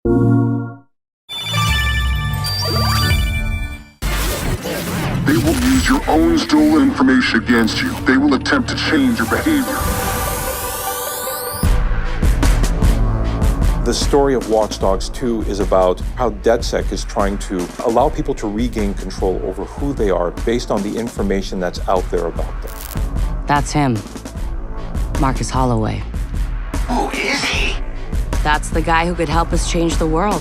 They will use your own stolen information against you. They will attempt to change your behavior. The story of Watch Dogs 2 is about how DedSec is trying to allow people to regain control over who they are based on the information that's out there about them. That's him. Marcus Holloway. Who is he? That's the guy who could help us change the world.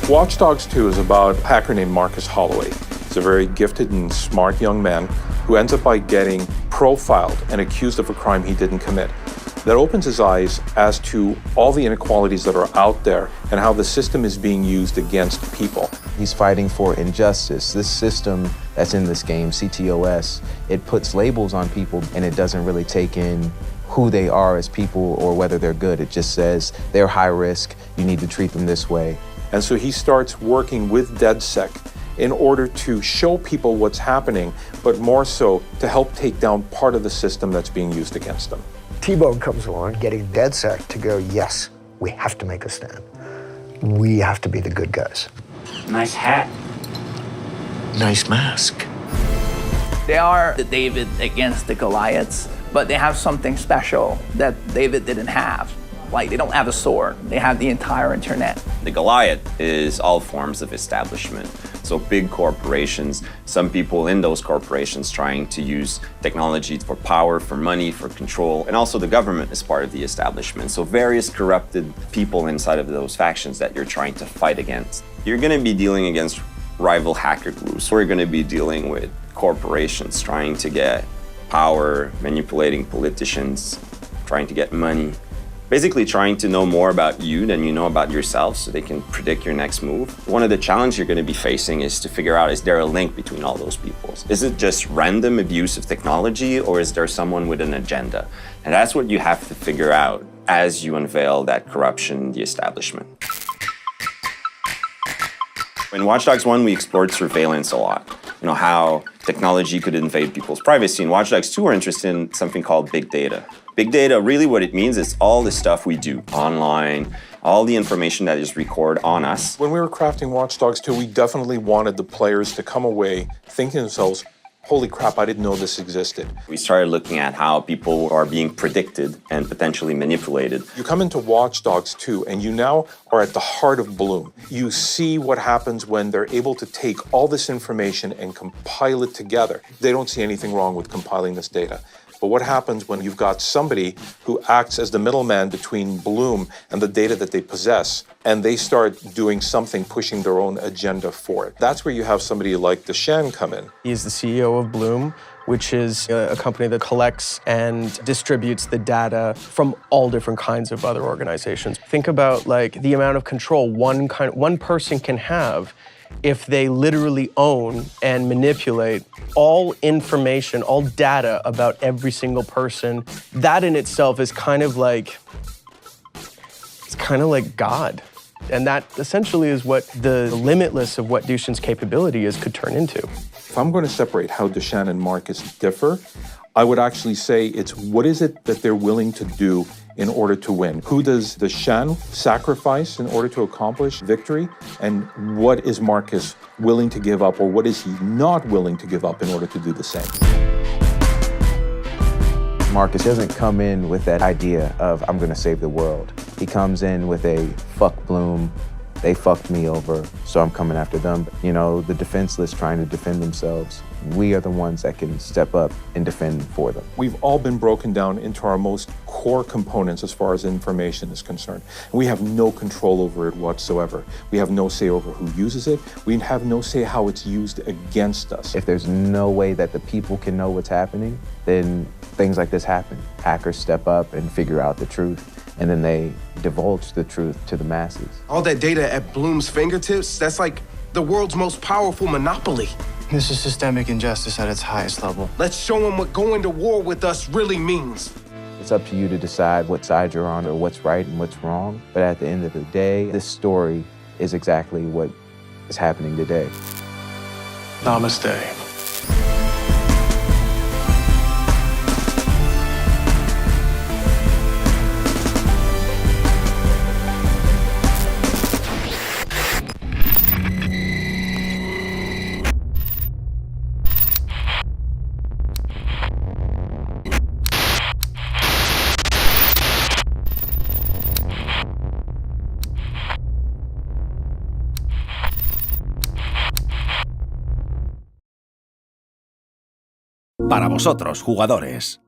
Watch Dogs 2 is about a hacker named Marcus Holloway. He's a very gifted and smart young man who ends up by getting profiled and accused of a crime he didn't commit. That opens his eyes as to all the inequalities that are out there and how the system is being used against people. He's fighting for injustice. This system that's in this game, CTOS, it puts labels on people and it doesn't really take in who they are as people or whether they're good. It just says they're high risk, you need to treat them this way. And so he starts working with DedSec in order to show people what's happening, but more so to help take down part of the system that's being used against them. T-Bone comes along, getting DedSec to go, yes, we have to make a stand. We have to be the good guys. Nice hat. Nice mask. They are the David against the Goliaths, but they have something special that David didn't have. Like, they don't have a sword, they have the entire internet. The Goliath is all forms of establishment. So big corporations, some people in those corporations trying to use technology for power, for money, for control, and also the government is part of the establishment. So various corrupted people inside of those factions that you're trying to fight against. You're gonna be dealing against rival hacker groups. We're gonna be dealing with corporations trying to get power, manipulating politicians, trying to get money. Basically trying to know more about you than you know about yourself so they can predict your next move. One of the challenges you're going to be facing is to figure out, is there a link between all those people? Is it just random abuse of technology or is there someone with an agenda? And that's what you have to figure out as you unveil that corruption in the establishment. In Watch Dogs 1, we explored surveillance a lot. You know, how technology could invade people's privacy. In Watch Dogs 2, we're interested in something called big data. Big data, really what it means is all the stuff we do online, all the information that is recorded on us. When we were crafting Watch Dogs 2, we definitely wanted the players to come away thinking to themselves, holy crap, I didn't know this existed. We started looking at how people are being predicted and potentially manipulated. You come into Watch Dogs 2 and you now are at the heart of Bloom. You see what happens when they're able to take all this information and compile it together. They don't see anything wrong with compiling this data. But what happens when you've got somebody who acts as the middleman between Bloom and the data that they possess, and they start doing something, pushing their own agenda for it? That's where you have somebody like Deshan come in. He's the CEO of Bloom, which is a company that collects and distributes the data from all different kinds of other organizations. Think about like the amount of control one person can have if they literally own and manipulate all information, all data about every single person. That in itself is kind of like God. And that essentially is what the limitless of what Dushan's capability is could turn into. If I'm going to separate how Deshan and Marcus differ, I would actually say it's what is it that they're willing to do in order to win? Who does Deshan sacrifice in order to accomplish victory? And what is Marcus willing to give up, or what is he not willing to give up in order to do the same? Marcus doesn't come in with that idea of, I'm gonna save the world. He comes in with a fuck Bloom, they fucked me over, so I'm coming after them. You know, the defenseless trying to defend themselves. We are the ones that can step up and defend for them. We've all been broken down into our most core components as far as information is concerned. And we have no control over it whatsoever. We have no say over who uses it. We have no say how it's used against us. If there's no way that the people can know what's happening, then things like this happen. Hackers step up and figure out the truth, and then they divulge the truth to the masses. All that data at Bloom's fingertips, that's like the world's most powerful monopoly. This is systemic injustice at its highest level. Let's show them what going to war with us really means. It's up to you to decide what side you're on or what's right and what's wrong. But at the end of the day, this story is exactly what is happening today. Namaste. para vosotros, jugadores.